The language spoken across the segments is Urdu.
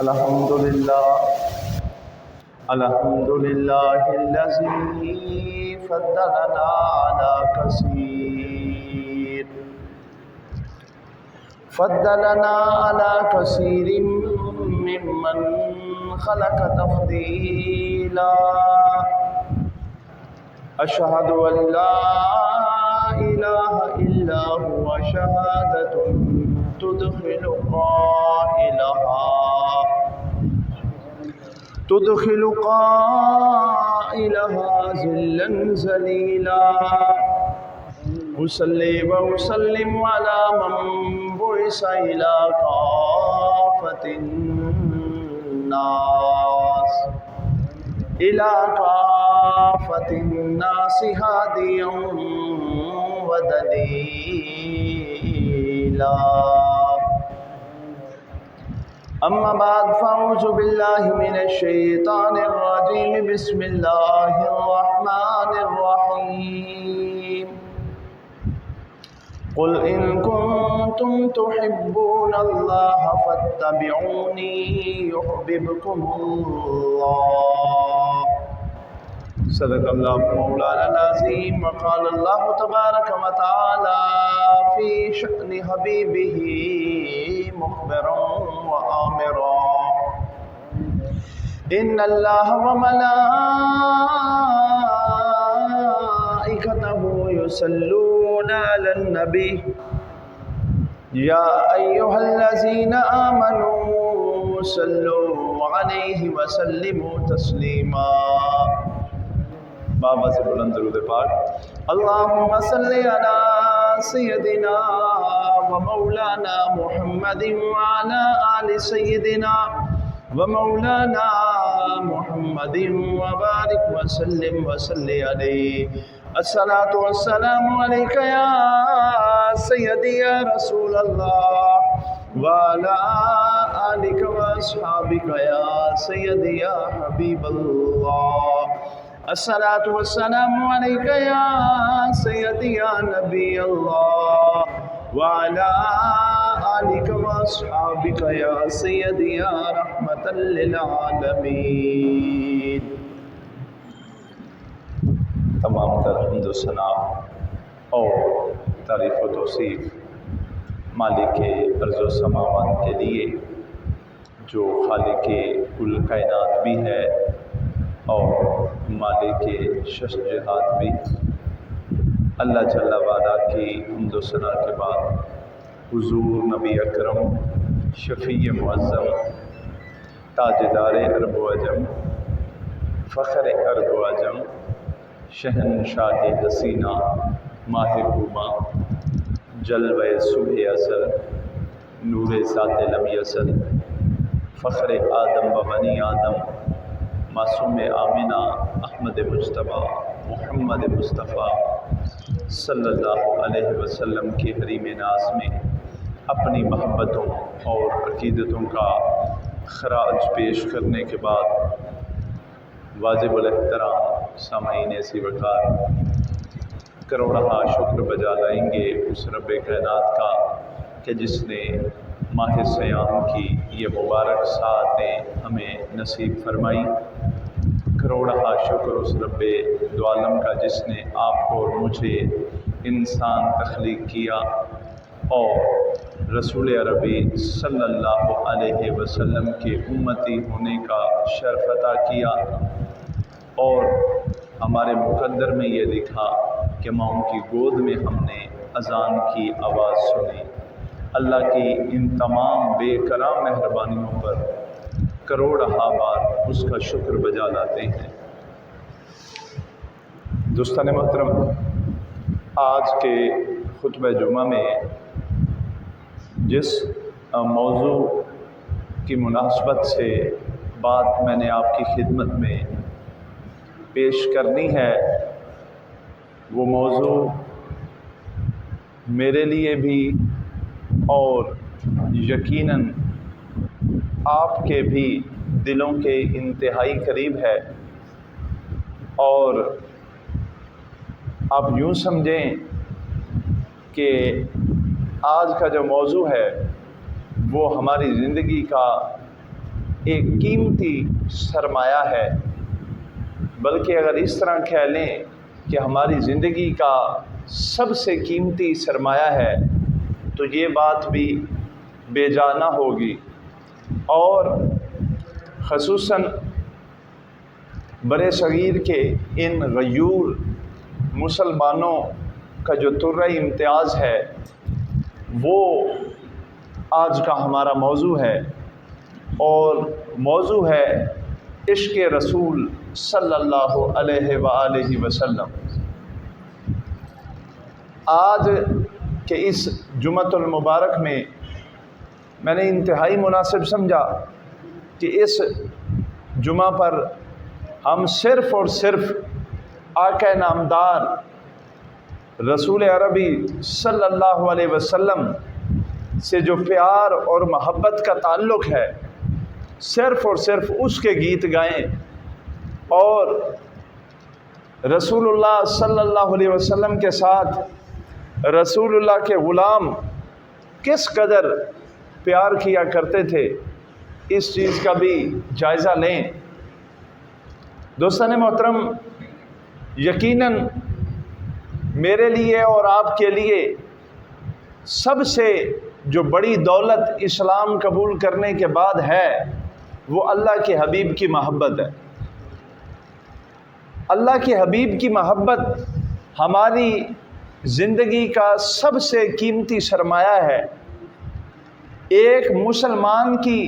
الحمد لله الذي فضلنا على كثير ممن خلق تفضيلا. أشهد أن لا إله إلا هو شهادة تدخل قائلها ذلا ذليلا. أصلي وأسلم على من بعث إلى كافة الناس هاديا ودليلا. أما بعد فأعوذ بالله من الشيطان الرجيم. بسم الله الرحمن الرحيم. قل إن كنتم تحبون الله فاتبعوني يحببكم الله. صدق الله مولانا العظيم. وقال الله تبارك وتعالى في شأن حبيبه مخبرا وآمرا: إن الله وملائكته يصلون على النبي يا أيها الذين آمنوا صلوا عليه وسلموا تسليما. بابا سے بلند درود پاک. اللهم صل على سيدنا ومولانا محمد وعلى آل سيدنا ومولانا محمد وبارك وسلم وصل عليه. الصلاة والسلام عليك يا سيدي يا رسول الله وعلى آلك وأصحابك يا سيدي يا حبيب الله. الصلاة والسلام عليك يا سيدي يا نبي الله وعلى آلك وأصحابك يا سيدي يا رحمة للعالمين. تمام تر حمد و ثنا اور تعریف و توصیف مالک ارض و سماوات کے لیے، جو خالق کل کائنات بھی ہے اور مالک شش جہات بھی. اللہ جل وعلا کی حمد و ثنا کے بعد حضور نبی اکرم شفیع معظم تاجدار عرب و عجم فخر عرب و عجم شہنشاہ حسینہ ماہ بوما جلوہ صبح ازل نور ذات لم یزل فخر آدم و بنی آدم معصوم آمنہ احمد مجتبیٰ محمد مصطفیٰ صلی اللہ علیہ وسلم کے حریم ناز میں اپنی محبتوں اور عقیدتوں کا خراج پیش کرنے کے بعد واجب الاحترام سامعین ایسی وقار کروڑہا شکر بجا لائیں گے اس رب کائنات کا کہ جس نے ماہ سیام کی یہ مبارک ساعتیں ہمیں نصیب فرمائی. کروڑہا شکر اس رب دو عالم کا جس نے آپ کو اور مجھے انسان تخلیق کیا اور رسول عربی صلی اللہ علیہ وسلم کے امتی ہونے کا شرف عطا کیا. اور ہمارے مقدر میں یہ لکھا کہ ماں کی گود میں ہم نے اذان کی آواز سنی. اللہ کی ان تمام بے کرام مہربانیوں پر کروڑہا بار اس کا شکر بجا لاتے ہیں. دوستان محترم، آج کے خطبہ جمعہ میں جس موضوع کی مناسبت سے بات میں نے آپ کی خدمت میں پیش کرنی ہے، وہ موضوع میرے لیے بھی اور یقیناً آپ کے بھی دلوں کے انتہائی قریب ہے. اور آپ یوں سمجھیں کہ آج کا جو موضوع ہے وہ ہماری زندگی کا ایک قیمتی سرمایہ ہے، بلکہ اگر اس طرح کہہ لیں کہ ہماری زندگی کا سب سے قیمتی سرمایہ ہے تو یہ بات بھی بے جا نہ ہوگی۔ اور خصوصاً برِ صغیر کے ان غیور مسلمانوں کا جو طرۂ امتیاز ہے وہ آج کا ہمارا موضوع ہے، اور موضوع ہے عشق رسول صلی اللہ علیہ وآلہ وسلم۔ آج کے اس جمعۃ المبارک میں نے انتہائی مناسب سمجھا کہ اس جمعہ پر ہم صرف اور صرف آقا نامدار رسول عربی صلی اللہ علیہ وسلم سے جو پیار اور محبت کا تعلق ہے صرف اور صرف اس کے گیت گائیں، اور رسول اللہ صلی اللہ علیہ وسلم کے ساتھ رسول اللہ کے غلام کس قدر پیار کیا کرتے تھے اس چیز کا بھی جائزہ لیں۔ دوستان محترم، یقیناً میرے لیے اور آپ کے لیے سب سے جو بڑی دولت اسلام قبول کرنے کے بعد ہے وہ اللہ کے حبیب کی محبت ہے۔ اللہ کے حبیب کی محبت ہماری زندگی کا سب سے قیمتی سرمایہ ہے۔ ایک مسلمان کی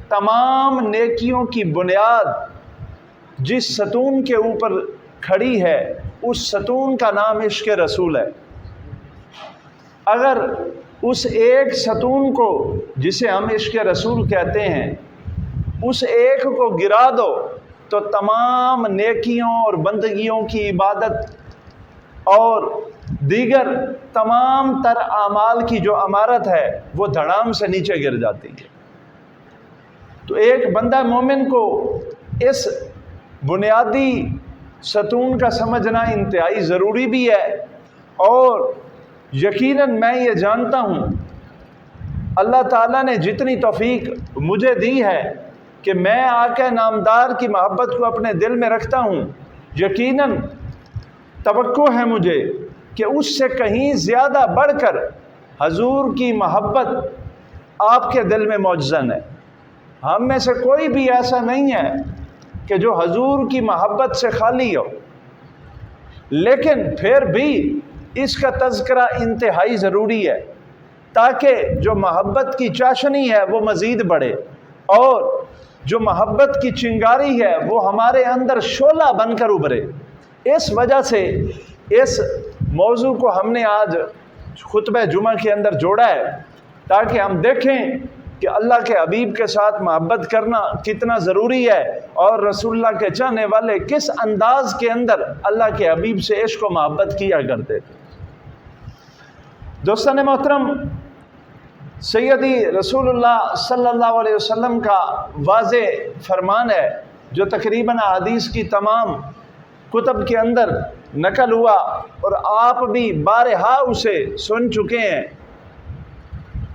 تمام نیکیوں کی بنیاد جس ستون کے اوپر کھڑی ہے اس ستون کا نام عشق رسول ہے۔ اگر اس ایک ستون کو جسے ہم عشق رسول کہتے ہیں اس ایک کو گرا دو تو تمام نیکیوں اور بندگیوں کی عبادت اور دیگر تمام تر اعمال کی جو عمارت ہے وہ دھڑام سے نیچے گر جاتی ہے۔ تو ایک بندہ مومن کو اس بنیادی ستون کا سمجھنا انتہائی ضروری بھی ہے، اور یقیناً میں یہ جانتا ہوں اللہ تعالیٰ نے جتنی توفیق مجھے دی ہے کہ میں آقا نامدار کی محبت کو اپنے دل میں رکھتا ہوں، یقیناً توقع ہے مجھے کہ اس سے کہیں زیادہ بڑھ کر حضور کی محبت آپ کے دل میں موجزن ہے۔ ہم میں سے کوئی بھی ایسا نہیں ہے کہ جو حضور کی محبت سے خالی ہو، لیکن پھر بھی اس کا تذکرہ انتہائی ضروری ہے تاکہ جو محبت کی چاشنی ہے وہ مزید بڑھے، اور جو محبت کی چنگاری ہے وہ ہمارے اندر شعلہ بن کر ابھرے۔ اس وجہ سے اس موضوع کو ہم نے آج خطبہ جمعہ کے اندر جوڑا ہے تاکہ ہم دیکھیں کہ اللہ کے حبیب کے ساتھ محبت کرنا کتنا ضروری ہے، اور رسول اللہ کے چاہنے والے کس انداز کے اندر اللہ کے حبیب سے عشق و محبت کیا کرتے تھے۔ دوستان محترم، سیدی رسول اللہ صلی اللہ علیہ وسلم کا واضح فرمان ہے جو تقریباً احادیث کی تمام کتب کے اندر نقل ہوا، اور آپ بھی بارہا اسے سن چکے ہیں۔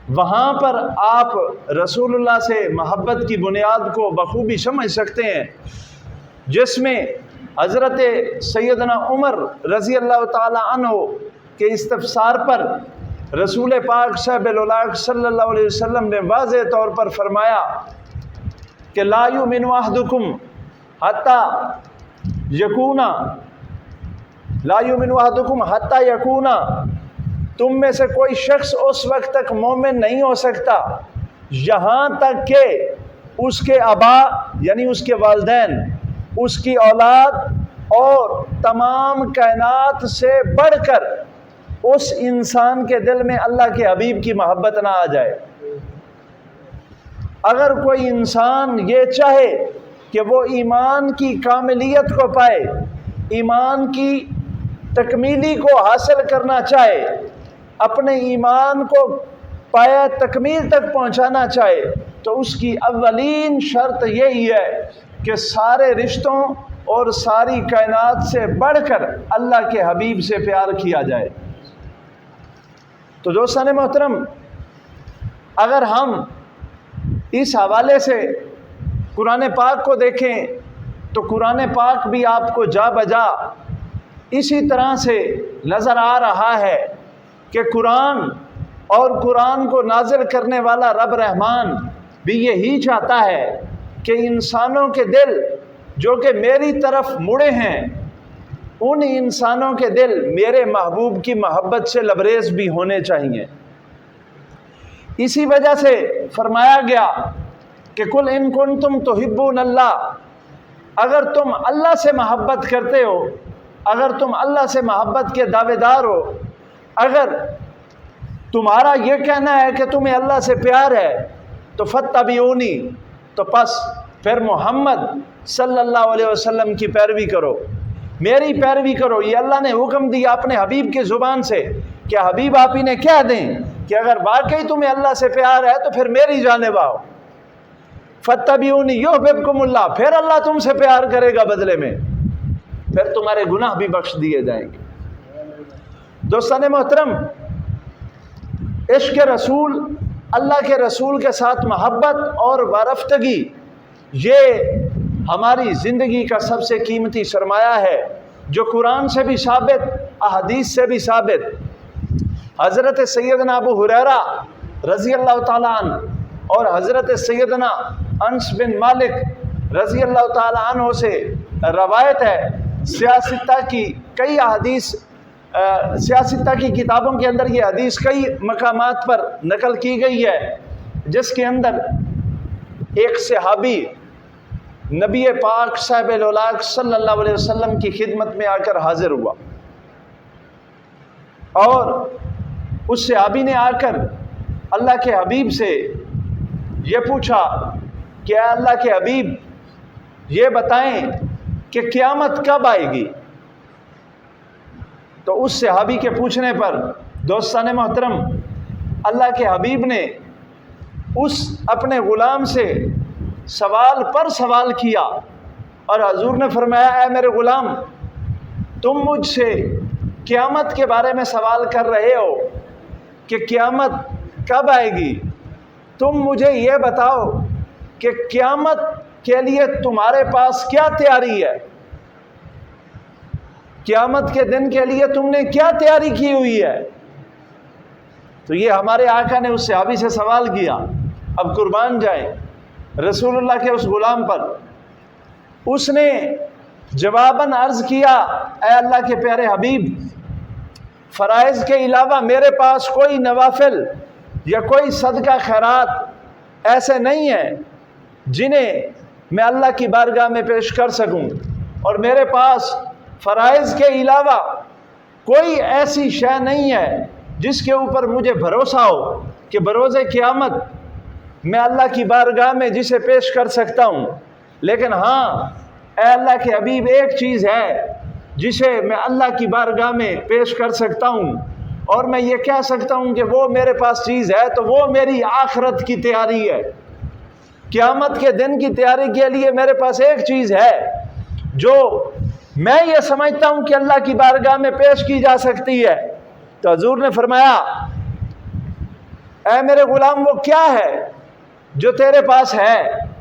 وہاں پر آپ رسول اللہ سے محبت کی بنیاد کو بخوبی سمجھ سکتے ہیں، جس میں حضرت سیدنا عمر رضی اللہ تعالی عنہ کے استفسار پر رسول پاک صاحب الاولاق صلی اللہ علیہ وسلم نے واضح طور پر فرمایا کہ لا یؤمن احدکم حتی یکونا لا یؤمن احدکم حتی یکونا، تم میں سے کوئی شخص اس وقت تک مومن نہیں ہو سکتا یہاں تک کہ اس کے آبا یعنی اس کے والدین، اس کی اولاد اور تمام کائنات سے بڑھ کر اس انسان کے دل میں اللہ کے حبیب کی محبت نہ آ جائے۔ اگر کوئی انسان یہ چاہے کہ وہ ایمان کی کاملیت کو پائے، ایمان کی تکمیلی کو حاصل کرنا چاہے، اپنے ایمان کو پایہ تکمیل تک پہنچانا چاہے، تو اس کی اولین شرط یہی ہے کہ سارے رشتوں اور ساری کائنات سے بڑھ کر اللہ کے حبیب سے پیار کیا جائے۔ تو دوستان محترم، اگر ہم اس حوالے سے قرآن پاک کو دیکھیں تو قرآن پاک بھی آپ کو جا بجا اسی طرح سے نظر آ رہا ہے کہ قرآن اور قرآن کو نازل کرنے والا رب رحمان بھی یہی چاہتا ہے کہ انسانوں کے دل جو کہ میری طرف مڑے ہیں، ان انسانوں کے دل میرے محبوب کی محبت سے لبریز بھی ہونے چاہیے۔ اسی وجہ سے فرمایا گیا کہ قل ان کنتم تحبون اللہ، اگر تم اللہ سے محبت کرتے ہو، اگر تم اللہ سے محبت کے دعوے دار ہو، اگر تمہارا یہ کہنا ہے کہ تمہیں اللہ سے پیار ہے تو فاتبعونی، تو پھر محمد صلی اللہ علیہ وسلم کی پیروی کرو، میری پیروی کرو۔ یہ اللہ نے حکم دیا اپنے حبیب کی زبان سے کہ حبیب آپ انہیں کہہ دیں کہ اگر واقعی تمہیں اللہ سے پیار ہے تو پھر میری جانب آؤ، فاتبعونی یحببکم اللہ، پھر اللہ تم سے پیار کرے گا بدلے میں، پھر تمہارے گناہ بھی بخش دیے جائیں گے۔ دوستان محترم، عشق رسول، اللہ کے رسول کے ساتھ محبت اور وارفتگی، یہ ہماری زندگی کا سب سے قیمتی سرمایہ ہے، جو قرآن سے بھی ثابت، احادیث سے بھی ثابت۔ حضرت سیدنا ابو ہریرہ رضی اللہ تعالیٰ عنہ اور حضرت سیدنا انس بن مالک رضی اللہ تعالیٰ عنہ سے روایت ہے، سیاستہ کی کئی احادیث، سیاستہ کی کتابوں کے اندر یہ حدیث کئی مقامات پر نقل کی گئی ہے، جس کے اندر ایک صحابی نبی پاک صاحب الاولاق صلی اللہ علیہ وسلم کی خدمت میں آ کر حاضر ہوا، اور اس صحابی نے آ کر اللہ کے حبیب سے یہ پوچھا کہ اے اللہ کے حبیب، یہ بتائیں کہ قیامت کب آئے گی؟ تو اس صحابی کے پوچھنے پر دوستان محترم، اللہ کے حبیب نے اس اپنے غلام سے سوال پر سوال کیا، اور حضور نے فرمایا اے میرے غلام، تم مجھ سے قیامت کے بارے میں سوال کر رہے ہو کہ قیامت کب آئے گی، تم مجھے یہ بتاؤ کہ قیامت کے لیے تمہارے پاس کیا تیاری ہے، قیامت کے دن کے لیے تم نے کیا تیاری کی ہوئی ہے؟ تو یہ ہمارے آقا نے اس صحابی سے سوال کیا۔ اب قربان جائیں رسول اللہ کے اس غلام پر، اس نے جواباً عرض کیا اے اللہ کے پیارے حبیب، فرائض کے علاوہ میرے پاس کوئی نوافل یا کوئی صدقہ خیرات ایسے نہیں ہیں جنہیں میں اللہ کی بارگاہ میں پیش کر سکوں، اور میرے پاس فرائض کے علاوہ کوئی ایسی شے نہیں ہے جس کے اوپر مجھے بھروسہ ہو کہ بروز قیامت میں اللہ کی بارگاہ میں جسے پیش کر سکتا ہوں۔ لیکن ہاں اے اللہ کے حبیب، ایک چیز ہے جسے میں اللہ کی بارگاہ میں پیش کر سکتا ہوں، اور میں یہ کہہ سکتا ہوں کہ وہ میرے پاس چیز ہے تو وہ میری آخرت کی تیاری ہے۔ قیامت کے دن کی تیاری کے لیے میرے پاس ایک چیز ہے جو میں یہ سمجھتا ہوں کہ اللہ کی بارگاہ میں پیش کی جا سکتی ہے۔ تو حضور نے فرمایا اے میرے غلام، وہ کیا ہے جو تیرے پاس ہے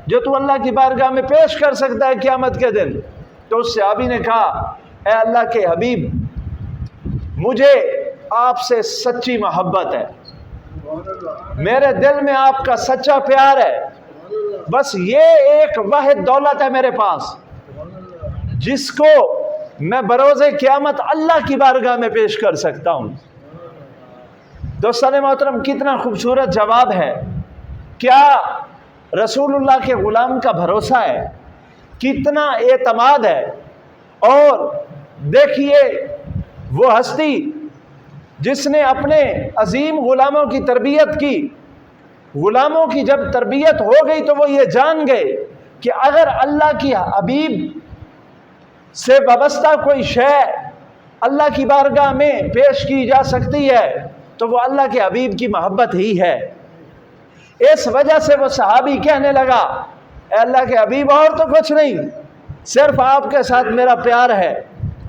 جو تو اللہ کی بارگاہ میں پیش کر سکتا ہے قیامت کے دن؟ تو اس صحابی نے کہا اے اللہ کے حبیب، مجھے آپ سے سچی محبت ہے، میرے دل میں آپ کا سچا پیار ہے، بس یہ ایک واحد دولت ہے میرے پاس جس کو میں بروز قیامت اللہ کی بارگاہ میں پیش کر سکتا ہوں۔ دوستان محترم، کتنا خوبصورت جواب ہے! کیا رسول اللہ کے غلام کا بھروسہ ہے، کتنا اعتماد ہے! اور دیکھیے وہ ہستی جس نے اپنے عظیم غلاموں کی تربیت کی، غلاموں کی جب تربیت ہو گئی تو وہ یہ جان گئے کہ اگر اللہ کی حبیب سے وابستہ کوئی شے اللہ کی بارگاہ میں پیش کی جا سکتی ہے تو وہ اللہ کے حبیب کی محبت ہی ہے۔ اس وجہ سے وہ صحابی کہنے لگا اے اللہ کے حبیب، اور تو کچھ نہیں، صرف آپ کے ساتھ میرا پیار ہے،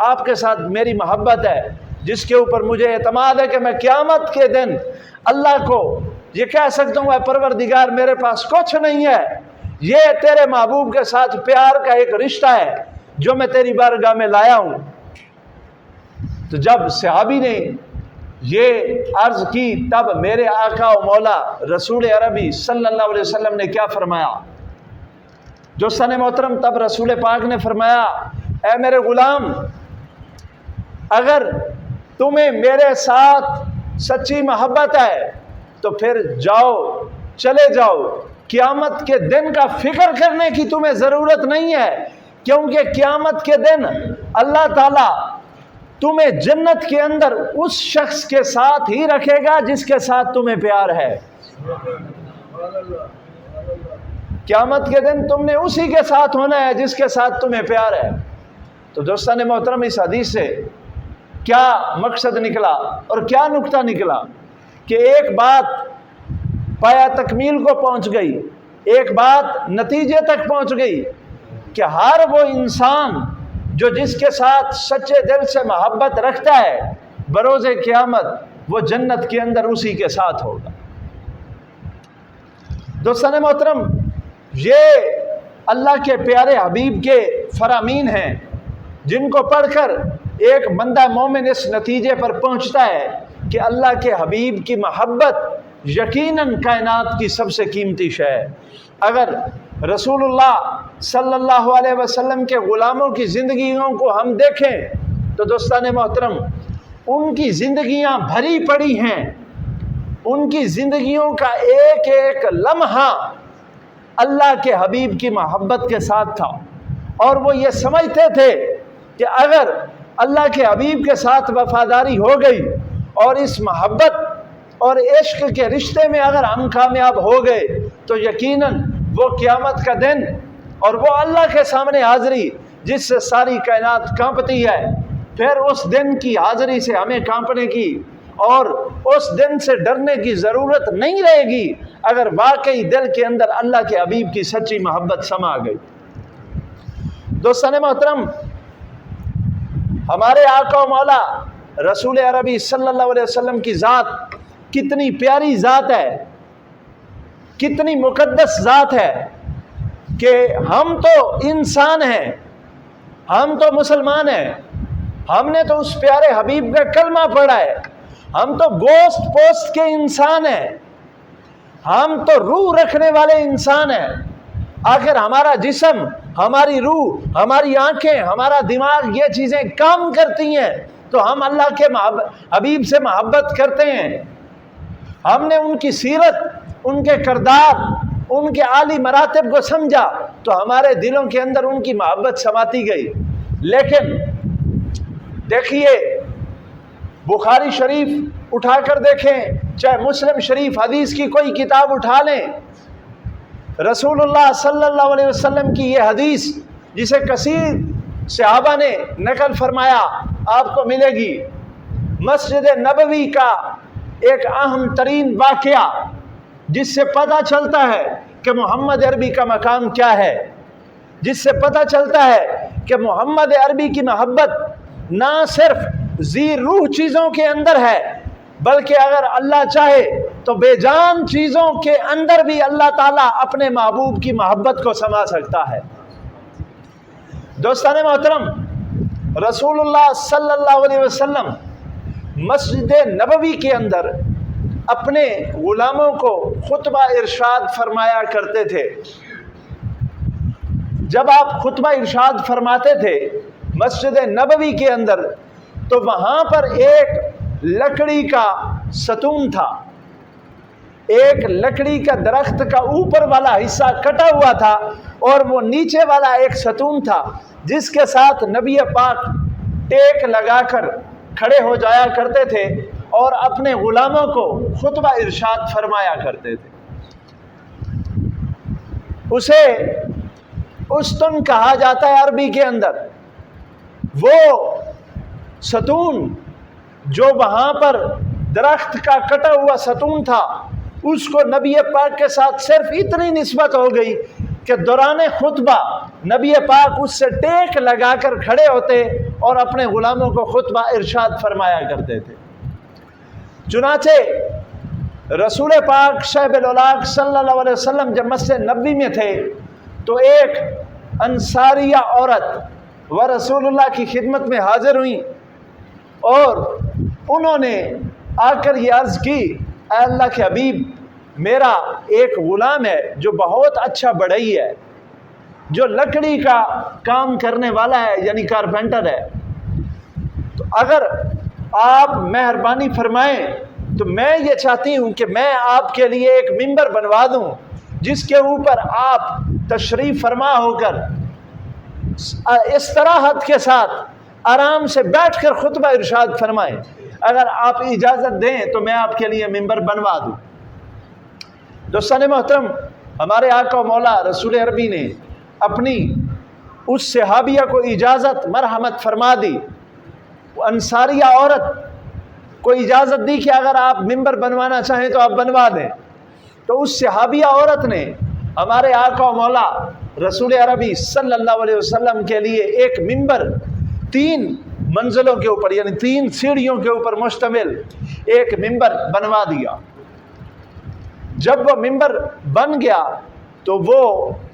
آپ کے ساتھ میری محبت ہے، جس کے اوپر مجھے اعتماد ہے کہ میں قیامت کے دن اللہ کو یہ کہہ سکتا ہوں اے پروردگار، میرے پاس کچھ نہیں ہے، یہ تیرے محبوب کے ساتھ پیار کا ایک رشتہ ہے جو میں تیری بارگاہ میں لایا ہوں۔ تو جب صحابی نے یہ عرض کی تب میرے آقا و مولا رسول عربی صلی اللہ علیہ وسلم نے کیا فرمایا؟ دوستان محترم، تب رسول پاک نے فرمایا، اے میرے غلام، اگر تمہیں میرے ساتھ سچی محبت ہے تو پھر جاؤ، چلے جاؤ، قیامت کے دن کا فکر کرنے کی تمہیں ضرورت نہیں ہے، کیونکہ قیامت کے دن اللہ تعالیٰ تمہیں جنت کے اندر اس شخص کے ساتھ ہی رکھے گا جس کے ساتھ تمہیں پیار ہے۔ قیامت کے دن تم نے اسی کے ساتھ ہونا ہے جس کے ساتھ تمہیں پیار ہے۔ تو دوستان محترم، اس حدیث سے کیا مقصد نکلا اور کیا نکتہ نکلا کہ ایک بات پایا تکمیل کو پہنچ گئی، ایک بات نتیجے تک پہنچ گئی کہ ہر وہ انسان جو جس کے ساتھ سچے دل سے محبت رکھتا ہے بروز قیامت وہ جنت کے اندر اسی کے ساتھ ہوگا۔ دوستان محترم، یہ اللہ کے پیارے حبیب کے فرامین ہیں جن کو پڑھ کر ایک بندہ مومن اس نتیجے پر پہنچتا ہے کہ اللہ کے حبیب کی محبت یقیناً کائنات کی سب سے قیمتی شے ہے۔ اگر رسول اللہ صلی اللہ علیہ وسلم کے غلاموں کی زندگیوں کو ہم دیکھیں تو دوستان محترم، ان کی زندگیاں بھری پڑی ہیں، ان کی زندگیوں کا ایک ایک لمحہ اللہ کے حبیب کی محبت کے ساتھ تھا، اور وہ یہ سمجھتے تھے کہ اگر اللہ کے حبیب کے ساتھ وفاداری ہو گئی اور اس محبت اور عشق کے رشتے میں اگر ہم کامیاب ہو گئے تو یقیناً وہ قیامت کا دن اور وہ اللہ کے سامنے حاضری جس سے ساری کائنات کانپتی ہے، پھر اس دن کی حاضری سے ہمیں کانپنے کی اور اس دن سے ڈرنے کی ضرورت نہیں رہے گی اگر واقعی دل کے اندر اللہ کے حبیب کی سچی محبت سما گئی۔ دوستان محترم، ہمارے آقا و مولا رسول عربی صلی اللہ علیہ وسلم کی ذات کتنی پیاری ذات ہے، کتنی مقدس ذات ہے کہ ہم تو انسان ہیں، ہم تو مسلمان ہیں، ہم نے تو اس پیارے حبیب کا کلمہ پڑھا ہے، ہم تو گوشت پوست کے انسان ہیں، ہم تو روح رکھنے والے انسان ہیں۔ آخر ہمارا جسم، ہماری روح، ہماری آنکھیں، ہمارا دماغ یہ چیزیں کام کرتی ہیں تو ہم اللہ کے حبیب سے محبت کرتے ہیں۔ ہم نے ان کی سیرت، ان کے کردار، ان کے عالی مراتب کو سمجھا تو ہمارے دلوں کے اندر ان کی محبت سماتی گئی۔ لیکن دیکھیے، بخاری شریف اٹھا کر دیکھیں، چاہے مسلم شریف حدیث کی کوئی کتاب اٹھا لیں، رسول اللہ صلی اللہ علیہ وسلم کی یہ حدیث جسے کثیر صحابہ نے نقل فرمایا آپ کو ملے گی۔ مسجد نبوی کا ایک اہم ترین واقعہ جس سے پتہ چلتا ہے کہ محمد عربی کا مقام کیا ہے، جس سے پتہ چلتا ہے کہ محمد عربی کی محبت نہ صرف ذی روح چیزوں کے اندر ہے بلکہ اگر اللہ چاہے تو بے جان چیزوں کے اندر بھی اللہ تعالیٰ اپنے محبوب کی محبت کو سما سکتا ہے۔ دوستان محترم، رسول اللہ صلی اللہ علیہ وسلم مسجد نبوی کے اندر اپنے غلاموں کو خطبہ ارشاد فرمایا کرتے تھے۔ جب آپ خطبہ ارشاد فرماتے تھے مسجد نبوی کے اندر تو وہاں پر ایک لکڑی کا ستون تھا، ایک لکڑی کا درخت کا اوپر والا حصہ کٹا ہوا تھا اور وہ نیچے والا ایک ستون تھا جس کے ساتھ نبی پاک ٹیک لگا کر کھڑے ہو جایا کرتے تھے اور اپنے غلاموں کو خطبہ ارشاد فرمایا کرتے تھے۔ اسے استن کہا جاتا ہے عربی کے اندر۔ وہ ستون جو وہاں پر درخت کا کٹا ہوا ستون تھا اس کو نبی پاک کے ساتھ صرف اتنی نسبت ہو گئی کہ دوران خطبہ نبی پاک اس سے ٹیک لگا کر کھڑے ہوتے اور اپنے غلاموں کو خطبہ ارشاد فرمایا کرتے تھے۔ چنانچہ رسول پاک شعیب الاولاق صلی اللہ علیہ وسلم جب مسجد نبوی میں تھے تو ایک انصاریہ عورت وہ رسول اللہ کی خدمت میں حاضر ہوئیں اور انہوں نے آ کر یہ عرض کی، اے اللہ کے حبیب، میرا ایک غلام ہے جو بہت اچھا بڑھئی ہے، جو لکڑی کا کام کرنے والا ہے، یعنی کارپینٹر ہے، تو اگر آپ مہربانی فرمائیں تو میں یہ چاہتی ہوں کہ میں آپ کے لیے ایک ممبر بنوا دوں جس کے اوپر آپ تشریف فرما ہو کر استراحت کے ساتھ آرام سے بیٹھ کر خطبہ ارشاد فرمائیں۔ اگر آپ اجازت دیں تو میں آپ کے لیے ممبر بنوا دوں۔ دوستان محترم، ہمارے آقا و مولا رسول عربی نے اپنی اس صحابیہ کو اجازت مرحمت فرما دی، انصاریہ عورت کو اجازت دی کہ اگر آپ ممبر بنوانا چاہیں تو آپ بنوا دیں۔ تو اس صحابیہ عورت نے ہمارے آقا و مولا رسول عربی صلی اللہ علیہ وسلم کے لیے ایک ممبر 3 منزلوں کے اوپر، یعنی 3 سیڑھیوں کے اوپر مشتمل ایک ممبر بنوا دیا۔ جب وہ ممبر بن گیا تو وہ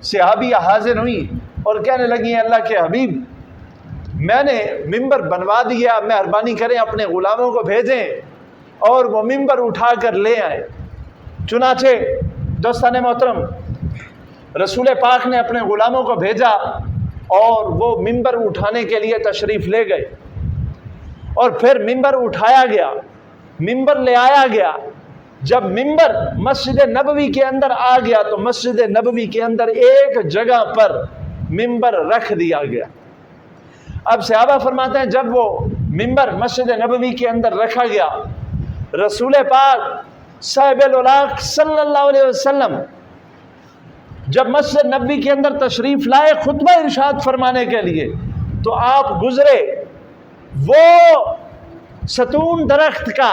صحابیہ حاضر ہوئی اور کہنے لگی، اللہ کے حبیب، میں نے ممبر بنوا دیا، مہربانی کریں اپنے غلاموں کو بھیجیں اور وہ ممبر اٹھا کر لے آئے۔ چنانچہ دوستان محترم، رسول پاک نے اپنے غلاموں کو بھیجا اور وہ ممبر اٹھانے کے لیے تشریف لے گئے، اور پھر ممبر اٹھایا گیا، ممبر لے آیا گیا۔ جب ممبر مسجد نبوی کے اندر آ گیا تو مسجد نبوی کے اندر ایک جگہ پر ممبر رکھ دیا گیا۔ اب صحابہ فرماتے ہیں جب وہ ممبر مسجد نبوی کے اندر رکھا گیا، رسول پاک صاحب الاولاق صلی اللہ علیہ وسلم جب مسجد نبوی کے اندر تشریف لائے خطبہ ارشاد فرمانے کے لیے، تو آپ گزرے وہ ستون درخت کا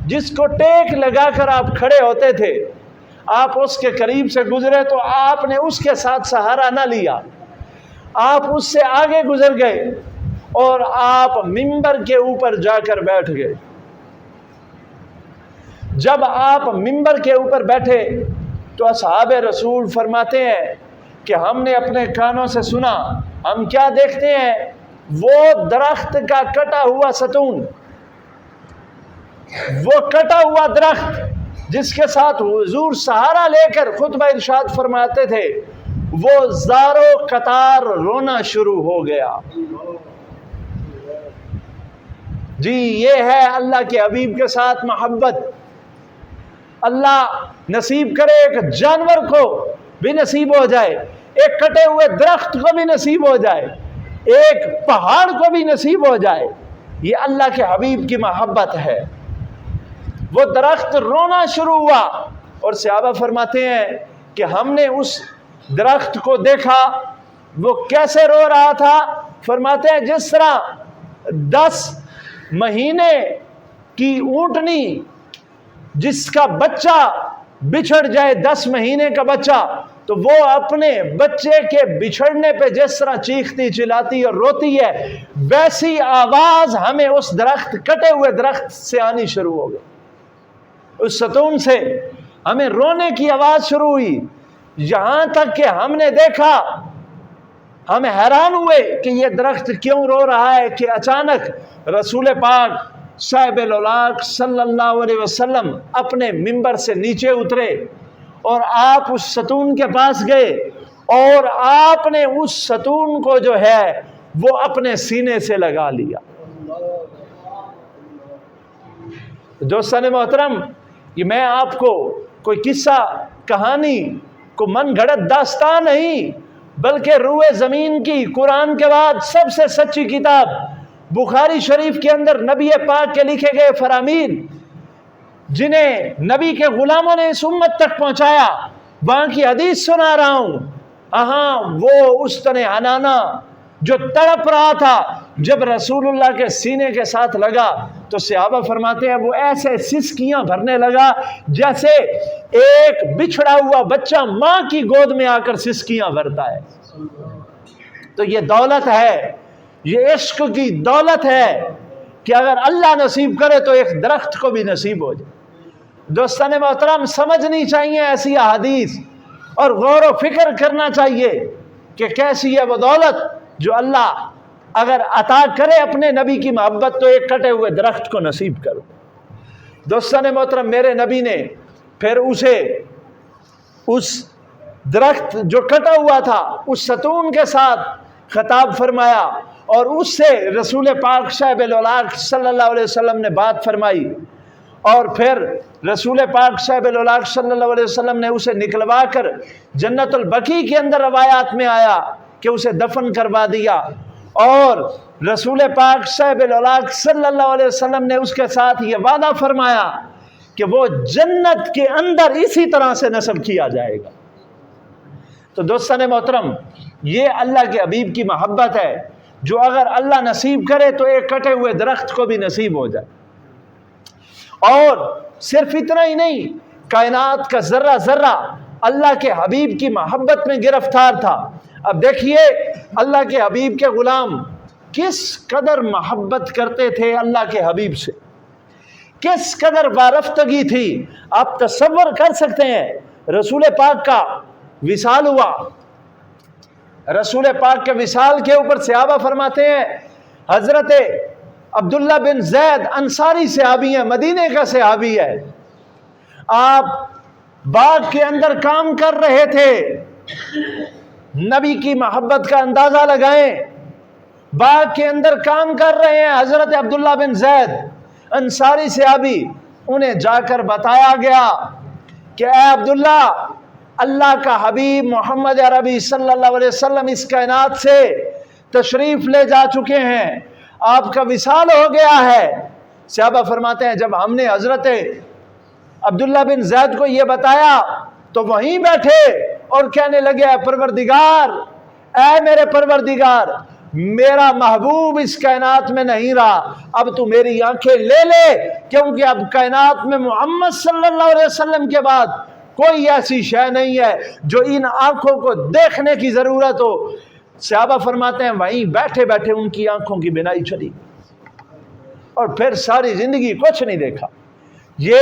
جس کو ٹیک لگا کر آپ کھڑے ہوتے تھے، آپ اس کے قریب سے گزرے تو آپ نے اس کے ساتھ سہارا نہ لیا، آپ اس سے آگے گزر گئے اور آپ ممبر کے اوپر جا کر بیٹھ گئے۔ جب آپ ممبر کے اوپر بیٹھے تو اصحاب رسول فرماتے ہیں کہ ہم نے اپنے کانوں سے سنا، ہم کیا دیکھتے ہیں؟ وہ درخت کا کٹا ہوا ستون، وہ کٹا ہوا درخت جس کے ساتھ حضور سہارا لے کر خطبہ ارشاد فرماتے تھے، وہ زارو قطار رونا شروع ہو گیا۔ جی یہ ہے اللہ کے حبیب کے ساتھ محبت۔ اللہ نصیب کرے ایک جانور کو بھی نصیب ہو جائے، ایک کٹے ہوئے درخت کو بھی نصیب ہو جائے، ایک پہاڑ کو بھی نصیب ہو جائے۔ یہ اللہ کے حبیب کی محبت ہے۔ وہ درخت رونا شروع ہوا اور صحابہ فرماتے ہیں کہ ہم نے اس درخت کو دیکھا، وہ کیسے رو رہا تھا؟ فرماتے ہیں جس طرح 10 مہینے کی اونٹنی جس کا بچہ بچھڑ جائے، 10 مہینے کا بچہ، تو وہ اپنے بچے کے بچھڑنے پہ جس طرح چیختی چلاتی اور روتی ہے، ویسی آواز ہمیں اس درخت، کٹے ہوئے درخت سے آنی شروع ہو گئی۔ اس ستون سے ہمیں رونے کی آواز شروع ہوئی، یہاں تک کہ ہم نے دیکھا، ہم حیران ہوئے کہ یہ درخت کیوں رو رہا ہے، کہ اچانک رسول پاک صاحب الاولاق صلی اللہ علیہ وسلم اپنے ممبر سے نیچے اترے اور آپ اس ستون کے پاس گئے اور آپ نے اس ستون کو جو ہے وہ اپنے سینے سے لگا لیا۔ دوستان محترم، یہ میں آپ کو کوئی قصہ کہانی کو من گھڑت داستان نہیں، بلکہ روئے زمین کی قرآن کے بعد سب سے سچی کتاب بخاری شریف کے اندر نبی پاک کے لکھے گئے فرامین، جنہیں نبی کے غلاموں نے اس امت تک پہنچایا، وہاں کی حدیث سنا رہا ہوں۔ وہ اس طرح انانا جو تڑپ رہا تھا جب رسول اللہ کے سینے کے ساتھ لگا تو صحابہ فرماتے ہیں وہ ایسے سسکیاں بھرنے لگا جیسے ایک بچھڑا ہوا بچہ ماں کی گود میں آ کر سسکیاں بھرتا ہے۔ تو یہ دولت ہے، یہ عشق کی دولت ہے کہ اگر اللہ نصیب کرے تو ایک درخت کو بھی نصیب ہو جائے۔ دوستان محترم، سمجھنی چاہیے ایسی احادیث اور غور و فکر کرنا چاہیے کہ کیسی ہے وہ دولت جو اللہ اگر عطا کرے اپنے نبی کی محبت تو ایک کٹے ہوئے درخت کو نصیب کرو۔ دوستان محترم، میرے نبی نے پھر اسے اس درخت جو کٹا ہوا تھا اس ستون کے ساتھ خطاب فرمایا اور اس سے رسول پاک صاحب الاولاق صلی اللہ علیہ وسلم نے بات فرمائی، اور پھر رسول پاک صاحب الاولاق صلی اللہ علیہ وسلم نے اسے نکلوا کر جنت البقیع کے اندر روایات میں آیا کہ اسے دفن کروا دیا، اور رسول پاک صاحب الاولاق صلی اللہ علیہ وسلم نے اس کے ساتھ یہ وعدہ فرمایا کہ وہ جنت کے اندر اسی طرح سے نصب کیا جائے گا۔ تو دوستان محترم، یہ اللہ کے حبیب کی محبت ہے جو اگر اللہ نصیب کرے تو ایک کٹے ہوئے درخت کو بھی نصیب ہو جائے۔ اور صرف اتنا ہی نہیں، کائنات کا ذرہ ذرہ اللہ کے حبیب کی محبت میں گرفتار تھا۔ اب دیکھیے اللہ کے حبیب کے غلام کس قدر محبت کرتے تھے اللہ کے حبیب سے، کس قدر وارفتگی تھی۔ آپ تصور کر سکتے ہیں رسول پاک کا وصال ہوا، رسول پاک کے وصال کے اوپر صحابہ فرماتے ہیں، حضرت عبداللہ بن زید انصاری صحابی ہیں، مدینے کا صحابی ہے، آپ باغ کے اندر کام کر رہے تھے، نبی کی محبت کا اندازہ لگائیں، باغ کے اندر کام کر رہے ہیں حضرت عبداللہ بن زید انصاری صحابی، انہیں جا کر بتایا گیا کہ اے عبداللہ، اللہ کا حبیب محمد عربی صلی اللہ علیہ وسلم اس کائنات سے تشریف لے جا چکے ہیں، آپ کا وصال ہو گیا ہے۔ صحابہ فرماتے ہیں جب ہم نے حضرت عبداللہ بن زید کو یہ بتایا تو وہیں بیٹھے اور کہنے لگے، اے پروردگار، اے میرے پروردگار، میرا محبوب اس کائنات میں نہیں رہا، اب تو میری آنکھیں لے لے، کیونکہ اب کائنات میں محمد صلی اللہ علیہ وسلم کے بعد کوئی ایسی شے نہیں ہے جو ان آنکھوں کو دیکھنے کی ضرورت ہو۔ صحابہ فرماتے ہیں وہیں بیٹھے بیٹھے ان کی آنکھوں کی بینائی چلی اور پھر ساری زندگی کچھ نہیں دیکھا۔ یہ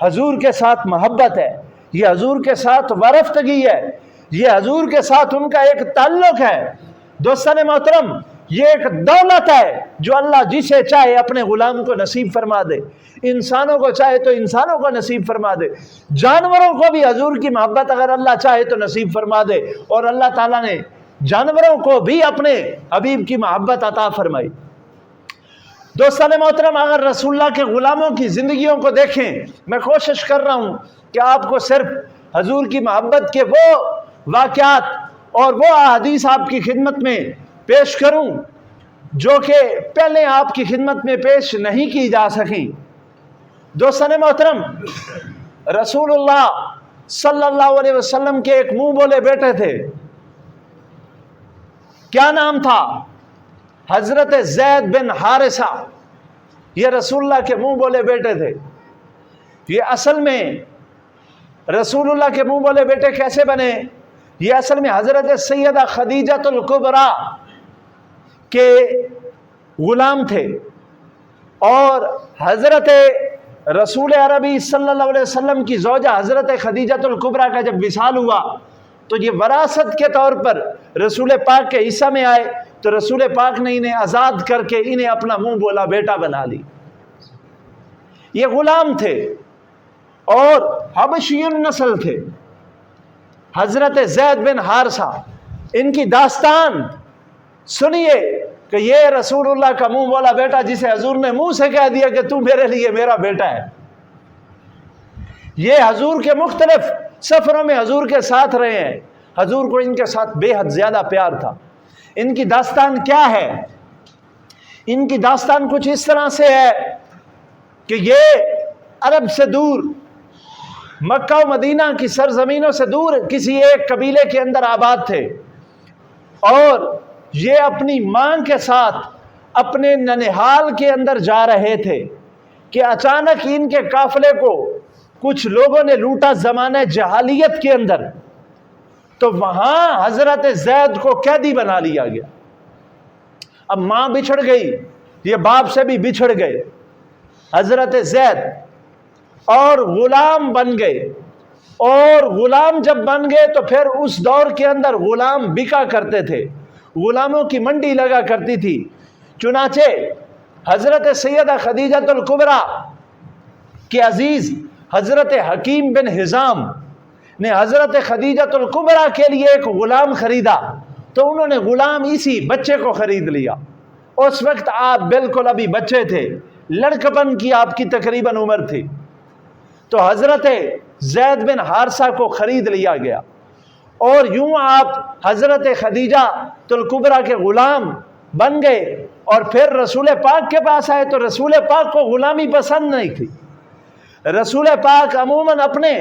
حضور کے ساتھ محبت ہے، یہ حضور کے ساتھ وارفتگی ہے، یہ حضور کے ساتھ ان کا ایک تعلق ہے۔ دوستان محترم، یہ ایک دولت ہے جو اللہ جسے چاہے اپنے غلام کو نصیب فرما دے، انسانوں کو چاہے تو انسانوں کو نصیب فرما دے، جانوروں کو بھی حضور کی محبت اگر اللہ چاہے تو نصیب فرما دے، اور اللہ تعالیٰ نے جانوروں کو بھی اپنے حبیب کی محبت عطا فرمائی۔ دوستان محترم، اگر رسول اللہ کے غلاموں کی زندگیوں کو دیکھیں، میں کوشش کر رہا ہوں کہ آپ کو صرف حضور کی محبت کے وہ واقعات اور وہ احادیث آپ کی خدمت میں پیش کروں جو کہ پہلے آپ کی خدمت میں پیش نہیں کی جا سکیں۔ دوستان محترم، رسول اللہ صلی اللہ علیہ وسلم کے ایک منہ بولے بیٹے تھے، کیا نام تھا؟ حضرت زید بن حارثہ۔ یہ رسول اللہ کے منہ بولے بیٹے تھے۔ یہ اصل میں رسول اللہ کے منہ بولے بیٹے کیسے بنے؟ یہ اصل میں حضرت سیدہ خدیجہ الکبریٰ کے غلام تھے، اور حضرت رسول عربی صلی اللہ علیہ وسلم کی زوجہ حضرت خدیجہ الکبریٰ کا جب وصال ہوا تو یہ وراثت کے طور پر رسول پاک کے حصہ میں آئے، تو رسول پاک نے انہیں آزاد کر کے انہیں اپنا منہ بولا بیٹا بنا لی۔ یہ غلام تھے اور حبشی نسل تھے، حضرت زید بن حارثہ۔ ان کی داستان سنیے کہ یہ رسول اللہ کا منہ بولا بیٹا جسے حضور نے منہ سے کہہ دیا کہ تو میرے لیے میرا بیٹا ہے، یہ حضور کے مختلف سفروں میں حضور کے ساتھ رہے ہیں، حضور کو ان کے ساتھ بے حد زیادہ پیار تھا۔ ان کی داستان کیا ہے؟ ان کی داستان کچھ اس طرح سے ہے کہ یہ عرب سے دور، مکہ و مدینہ کی سرزمینوں سے دور کسی ایک قبیلے کے اندر آباد تھے، اور یہ اپنی ماں کے ساتھ اپنے ننہال کے اندر جا رہے تھے کہ اچانک ان کے قافلے کو کچھ لوگوں نے لوٹا زمانہ جہالیت کے اندر، تو وہاں حضرت زید کو قیدی بنا لیا گیا۔ اب ماں بچھڑ گئی، یہ باپ سے بھی بچھڑ گئے، حضرت زید اور غلام بن گئے، اور غلام جب بن گئے تو پھر اس دور کے اندر غلام بکا کرتے تھے، غلاموں کی منڈی لگا کرتی تھی۔ چنانچہ حضرت سیدہ خدیجہ الکبریٰ کے عزیز حضرت حکیم بن حزام نے حضرت خدیجہ الکبریٰ کے لیے ایک غلام خریدا، تو انہوں نے غلام اسی بچے کو خرید لیا۔ اس وقت آپ بالکل ابھی بچے تھے، لڑکپن کی آپ کی تقریباً عمر تھی، تو حضرت زید بن حارثہ کو خرید لیا گیا، اور یوں آپ حضرت خدیجہ الکبریٰ کے غلام بن گئے۔ اور پھر رسول پاک کے پاس آئے تو رسول پاک کو غلامی پسند نہیں تھی۔ رسول پاک عموماً اپنے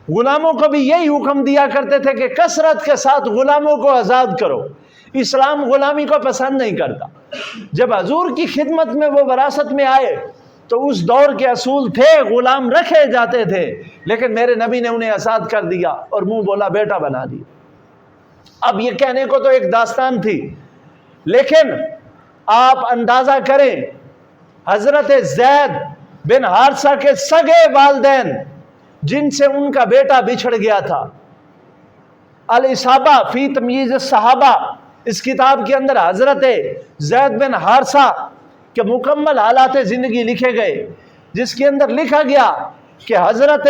غلاموں کو بھی یہی حکم دیا کرتے تھے کہ کثرت کے ساتھ غلاموں کو آزاد کرو، اسلام غلامی کو پسند نہیں کرتا۔ جب حضور کی خدمت میں وہ وراثت میں آئے تو اس دور کے اصول تھے، غلام رکھے جاتے تھے، لیکن میرے نبی نے انہیں آزاد کر دیا اور منہ بولا بیٹا بنا دیا۔ اب یہ کہنے کو تو ایک داستان تھی، لیکن آپ اندازہ کریں حضرت زید بن حارثہ کے سگے والدین جن سے ان کا بیٹا بچھڑ گیا تھا، الاصابہ فی تمییز الصحابہ اس کتاب کے اندر حضرت زید بن حارثہ کے مکمل حالات زندگی لکھے گئے، جس کے اندر لکھا گیا کہ حضرت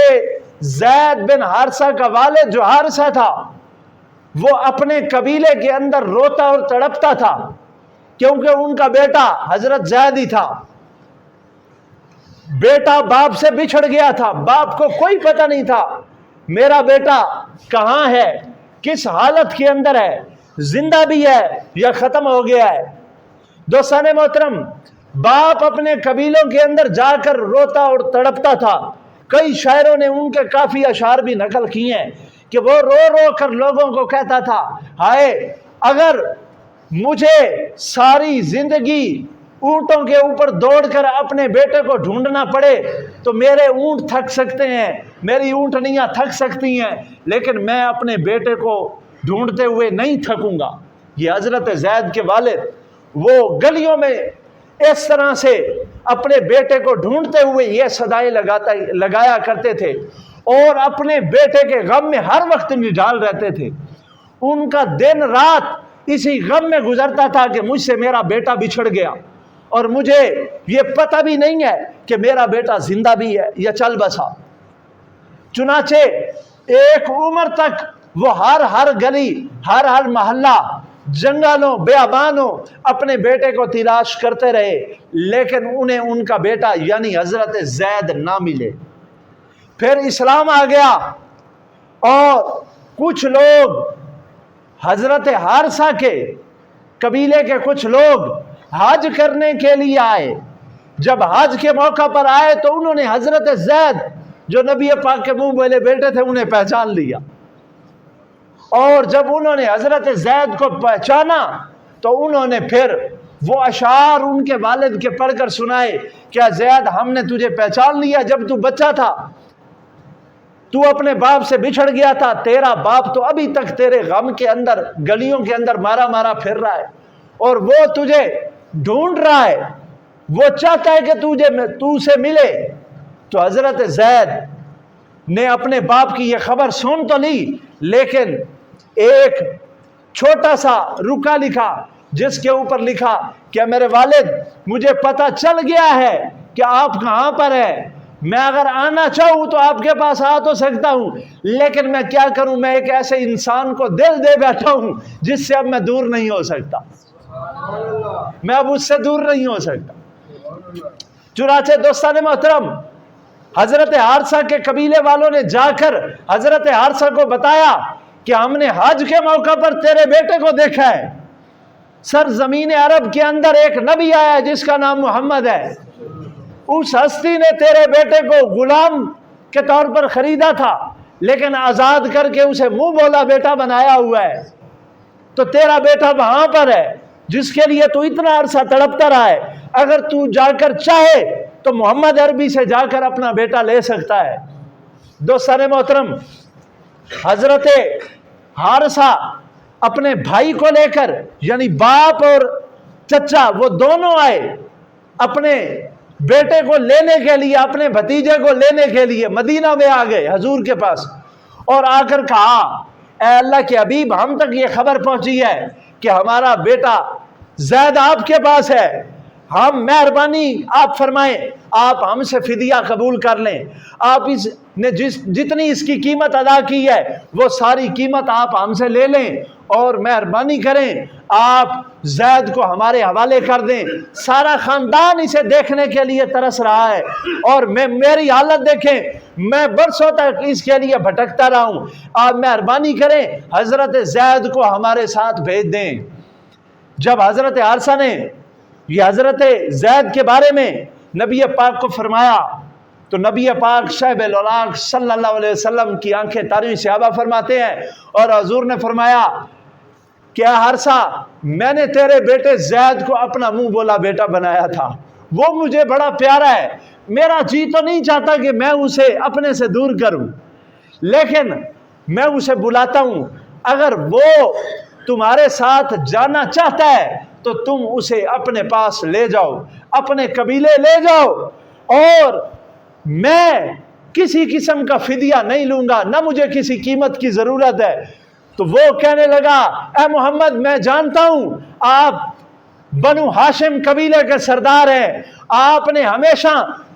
زید بن حارثہ کا والد جو حارثہ تھا وہ اپنے قبیلے کے اندر روتا اور تڑپتا تھا، کیونکہ ان کا بیٹا حضرت زید ہی تھا۔ بیٹا باپ سے بچھڑ گیا تھا، باپ کو کوئی پتہ نہیں تھا میرا بیٹا کہاں ہے، کس حالت کے اندر ہے، زندہ بھی ہے یا ختم ہو گیا ہے۔ دوستان محترم، باپ اپنے قبیلوں کے اندر جا کر روتا اور تڑپتا تھا۔ کئی شاعروں نے ان کے کافی اشعار بھی نقل کیے ہیں کہ وہ رو رو کر لوگوں کو کہتا تھا، ہائے اگر مجھے ساری زندگی اونٹوں کے اوپر دوڑ کر اپنے بیٹے کو ڈھونڈنا پڑے تو میرے اونٹ تھک سکتے ہیں، میری اونٹنیاں تھک سکتی ہیں، لیکن میں اپنے بیٹے کو ڈھونڈتے ہوئے نہیں تھکوں گا۔ یہ حضرت زید کے والد وہ گلیوں میں اس طرح سے اپنے بیٹے کو ڈھونڈتے ہوئے یہ صدائیں لگایا کرتے تھے، اور اپنے بیٹے کے غم میں ہر وقت نڈال رہتے تھے۔ ان کا دن رات اسی غم میں گزرتا تھا کہ مجھ سے میرا بیٹا بچھڑ گیا، اور مجھے یہ پتہ بھی نہیں ہے کہ میرا بیٹا زندہ بھی ہے یا چل بسا۔ چنانچہ ایک عمر تک وہ ہر گلی، ہر محلہ، جنگلوں، بیابانوں اپنے بیٹے کو تلاش کرتے رہے، لیکن انہیں ان کا بیٹا یعنی حضرت زید نہ ملے۔ پھر اسلام آ گیا اور کچھ لوگ حضرت حارثہ کے قبیلے کے کچھ لوگ حج کرنے کے لیے آئے۔ جب حج کے موقع پر آئے تو انہوں نے حضرت زید جو نبی پاک کے منہ بولے بیٹے تھے انہیں پہچان لیا، اور جب انہوں نے حضرت زید کو پہچانا تو انہوں نے پھر وہ اشعار ان کے والد کے پڑھ کر سنائے، کیا زید ہم نے تجھے پہچان لیا، جب تو بچہ تھا تو اپنے باپ سے بچھڑ گیا تھا، تیرا باپ تو ابھی تک تیرے غم کے اندر گلیوں کے اندر مارا پھر رہا ہے، اور وہ تجھے ڈھونڈ رہا ہے، وہ چاہتا ہے کہ تو سے ملے۔ تو حضرت زید نے اپنے باپ کی یہ خبر سن تو لی، لیکن ایک چھوٹا سا رکا لکھا جس کے اوپر لکھا کہ میرے والد مجھے پتہ چل گیا ہے کہ آپ کہاں پر ہیں، میں اگر آنا چاہوں تو آپ کے پاس آ تو سکتا ہوں، لیکن میں کیا کروں، میں ایک ایسے انسان کو دل دے بیٹھا ہوں جس سے اب میں دور نہیں ہو سکتا، میں اب اس سے دور نہیں ہو سکتا۔ چنانچہ دوستان محترم، حضرت حارثہ کے قبیلے والوں نے جا کر حضرت حارثہ کو بتایا کہ ہم نے حج کے موقع پر تیرے بیٹے کو دیکھا ہے، سرزمین عرب کے اندر ایک نبی آیا جس کا نام محمد ہے، اس ہستی نے تیرے بیٹے کو غلام کے طور پر خریدا تھا، لیکن آزاد کر کے اسے منہ بولا بیٹا بنایا ہوا ہے، تو تیرا بیٹا وہاں پر ہے جس کے لیے تو اتنا عرصہ تڑپتا رہا ہے، اگر تو جا کر چاہے تو محمد عربی سے جا کر اپنا بیٹا لے سکتا ہے۔ دوستان محترم، حضرت حارثہ اپنے بھائی کو لے کر، یعنی باپ اور چچا وہ دونوں آئے، اپنے بیٹے کو لینے کے لیے، اپنے بھتیجے کو لینے کے لیے مدینہ میں آ گئے حضور کے پاس، اور آ کر کہا اے اللہ کے حبیب، ہم تک یہ خبر پہنچی ہے کہ ہمارا بیٹا زید آپ کے پاس ہے، ہم مہربانی آپ فرمائیں، آپ ہم سے فدیہ قبول کر لیں، آپ اس نے جتنی اس کی قیمت ادا کی ہے وہ ساری قیمت آپ ہم سے لے لیں، اور مہربانی کریں آپ زید کو ہمارے حوالے کر دیں۔ سارا خاندان اسے دیکھنے کے لیے ترس رہا ہے، اور میری حالت دیکھیں، میں برسوں تک اس کے لیے بھٹکتا رہا ہوں، آپ مہربانی کریں حضرت زید کو ہمارے ساتھ بھیج دیں۔ جب حضرت حارثہ نے یہ حضرت زید کے بارے میں نبی پاک کو فرمایا تو نبی پاک صاحب الاولاق صلی اللہ علیہ وسلم کی آنکھیں تاری ہوئی، صحابہ فرماتے ہیں، اور حضور نے فرمایا کہ اے حارثہ، میں نے تیرے بیٹے زید کو اپنا منہ بولا بیٹا بنایا تھا، وہ مجھے بڑا پیارا ہے، میرا جی تو نہیں چاہتا کہ میں اسے اپنے سے دور کروں، لیکن میں اسے بلاتا ہوں، اگر وہ تمہارے ساتھ جانا چاہتا ہے تو تم اسے اپنے پاس لے جاؤ، اپنے قبیلے لے جاؤ، اور میں کسی قسم کا فدیہ نہیں لوں گا، نہ مجھے کسی قیمت کی ضرورت ہے۔ تو وہ کہنے لگا اے محمد، میں جانتا ہوں آپ بنو ہاشم قبیلے کے سردار ہیں، آپ نے ہمیشہ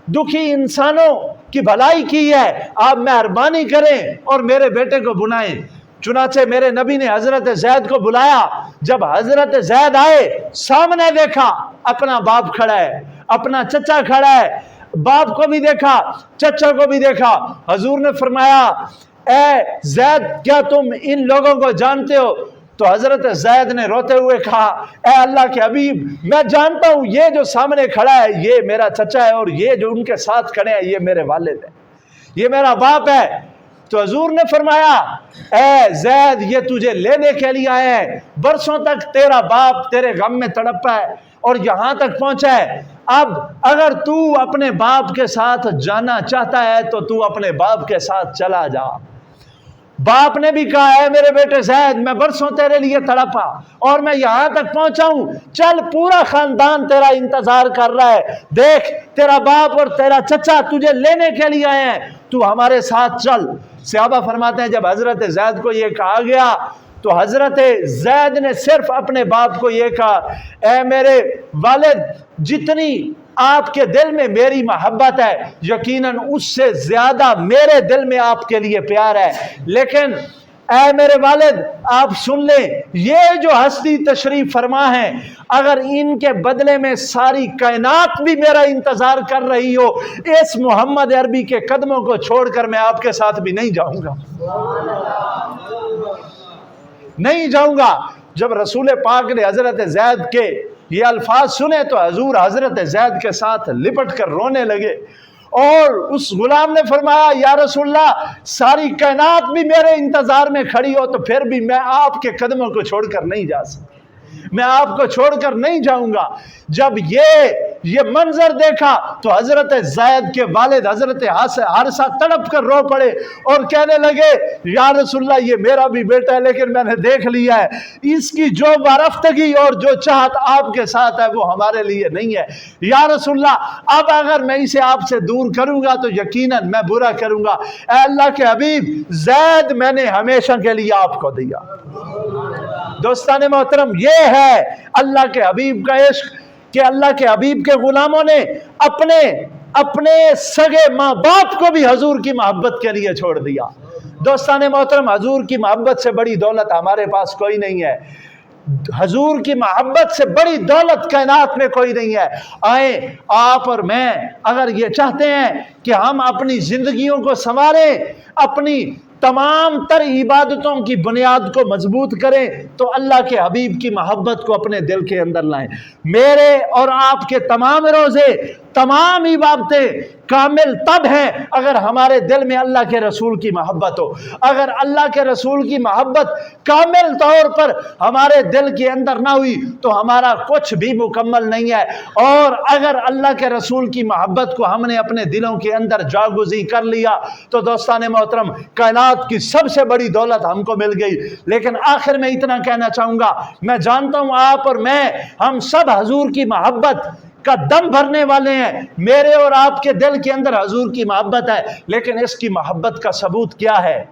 دکھی انسانوں کی بھلائی کی ہے، آپ مہربانی کریں اور میرے بیٹے کو بلائیں۔ چنانچہ میرے نبی نے حضرت زید کو بلایا، جب حضرت زید آئے سامنے دیکھا اپنا باپ کھڑا ہے، اپنا چچا کھڑا ہے، باپ کو بھی دیکھا، چچا کو بھی دیکھا۔ حضور نے فرمایا اے زید، کیا تم ان لوگوں کو جانتے ہو؟ تو حضرت زید نے روتے ہوئے کہا اے اللہ کے حبیب، میں جانتا ہوں یہ جو سامنے کھڑا ہے یہ میرا چچا ہے، اور یہ جو ان کے ساتھ کھڑے ہیں یہ میرے والد ہیں، یہ میرا باپ ہے۔ تو حضور نے فرمایا اے زید، یہ تجھے لینے کے لیے آئے ہیں، برسوں تک تیرا باپ تیرے غم میں تڑپا ہے اور یہاں تک پہنچا ہے، اب اگر تو اپنے باپ کے ساتھ جانا چاہتا ہے تو تو اپنے باپ کے ساتھ چلا جا۔ باپ نے بھی کہا ہے میرے بیٹے زید، میں برسوں تیرے لیے تڑپا اور میں یہاں تک پہنچا ہوں، چل، پورا خاندان تیرا انتظار کر رہا ہے، دیکھ تیرا باپ اور تیرا چچا تجھے لینے کے لیے آئے ہیں، تو ہمارے ساتھ چل۔ صحابہ فرماتے ہیں جب حضرت زید کو یہ کہا گیا تو حضرت زید نے صرف اپنے باپ کو یہ کہا اے میرے والد، جتنی آپ کے دل میں میری محبت ہے یقیناً اس سے زیادہ میرے دل میں آپ کے لیے پیار ہے، لیکن اے میرے والد آپ سن لیں، یہ جو ہستی تشریف فرما ہے، اگر ان کے بدلے میں ساری کائنات بھی میرا انتظار کر رہی ہو، اس محمد عربی کے قدموں کو چھوڑ کر میں آپ کے ساتھ بھی نہیں جاؤں گا، نہیں جاؤں گا۔ جب رسول پاک نے حضرت زید کے یہ الفاظ سنے تو حضور حضرت زید کے ساتھ لپٹ کر رونے لگے، اور اس غلام نے فرمایا یا رسول اللہ، ساری کائنات بھی میرے انتظار میں کھڑی ہو تو پھر بھی میں آپ کے قدموں کو چھوڑ کر نہیں جا سکتا، میں آپ کو چھوڑ کر نہیں جاؤں گا۔ جب یہ منظر دیکھا تو حضرت زید کے والد حضرت حارثہ تڑپ کر رو پڑے اور کہنے لگے یا رسول اللہ، یہ میرا بھی بیٹا ہے لیکن میں نے دیکھ لیا ہے اس کی جو وارفتگی اور جو چاہت آپ کے ساتھ ہے وہ ہمارے لیے نہیں ہے، یا رسول اللہ اب اگر میں اسے آپ سے دور کروں گا تو یقیناً میں برا کروں گا، اے اللہ کے حبیب زید میں نے ہمیشہ کے لیے آپ کو دیا۔ دوستان محترم، یہ ہے اللہ کے حبیب کا عشق کہ اللہ کے حبیب کے غلاموں نے اپنے سگے ماں باپ کو بھی حضور کی محبت کے لیے چھوڑ دیا۔ دوستان محترم، حضور کی محبت سے بڑی دولت ہمارے پاس کوئی نہیں ہے، حضور کی محبت سے بڑی دولت کائنات میں کوئی نہیں ہے۔ آئیں آپ اور میں اگر یہ چاہتے ہیں کہ ہم اپنی زندگیوں کو سنواریں، اپنی تمام تر عبادتوں کی بنیاد کو مضبوط کریں تو اللہ کے حبیب کی محبت کو اپنے دل کے اندر لائیں۔ میرے اور آپ کے تمام روزے، تمام عبادتیں کامل تب ہیں اگر ہمارے دل میں اللہ کے رسول کی محبت ہو۔ اگر اللہ کے رسول کی محبت کامل طور پر ہمارے دل کے اندر نہ ہوئی تو ہمارا کچھ بھی مکمل نہیں ہے، اور اگر اللہ کے رسول کی محبت کو ہم نے اپنے دلوں کے اندر جاگزی کر لیا تو دوستان محترم کائنات کی سب سے بڑی دولت ہم کو مل گئی۔ لیکن آخر میں اتنا کہنا چاہوں گا، میں جانتا ہوں آپ اور میں ہم سب حضور کی محبت کا دم بھرنے والے ہیں. میرے اور آپ کے دل کے اندر حضور کی محبت ہے، لیکن اس کی محبت کا ثبوت کیا ہے؟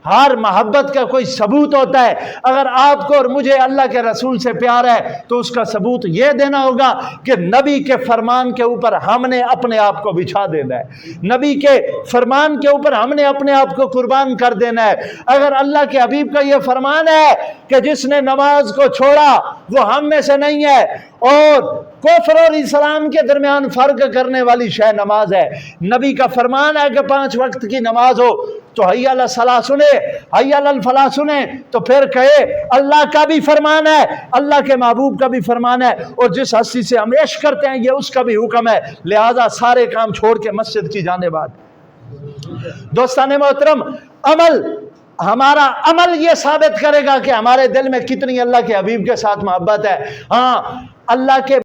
ہر محبت کا کوئی ثبوت ہوتا ہے. اگر آپ کو اور مجھے اللہ کے رسول سے پیار ہے تو اس کا ثبوت یہ دینا ہوگا کہ نبی کے فرمان کے اوپر ہم نے اپنے آپ کو بچھا دینا ہے، نبی کے فرمان کے اوپر ہم نے اپنے آپ کو قربان کر دینا ہے. اگر اللہ کے حبیب کا یہ فرمان ہے کہ جس نے نماز کو چھوڑا وہ ہم میں سے نہیں ہے، اور کفر اور اسلام کے درمیان فرق کرنے والی شے نماز ہے. نبی کا فرمان ہے کہ 5 وقت کی نماز ہو، تو حی علی الصلاۃ سنے، حی علی الفلاح سنے، تو پھر کہے اللہ کا بھی فرمان ہے، اللہ کے محبوب کا بھی فرمان ہے، اور جس ہستی سے ہم عشق کرتے ہیں یہ اس کا بھی حکم ہے، لہذا سارے کام چھوڑ کے مسجد کی جانب آئے. دوستان محترم، ہمارا عمل یہ ثابت کرے گا کہ ہمارے دل میں کتنی اللہ کے حبیب کے ساتھ محبت ہے. ہاں، اللہ کے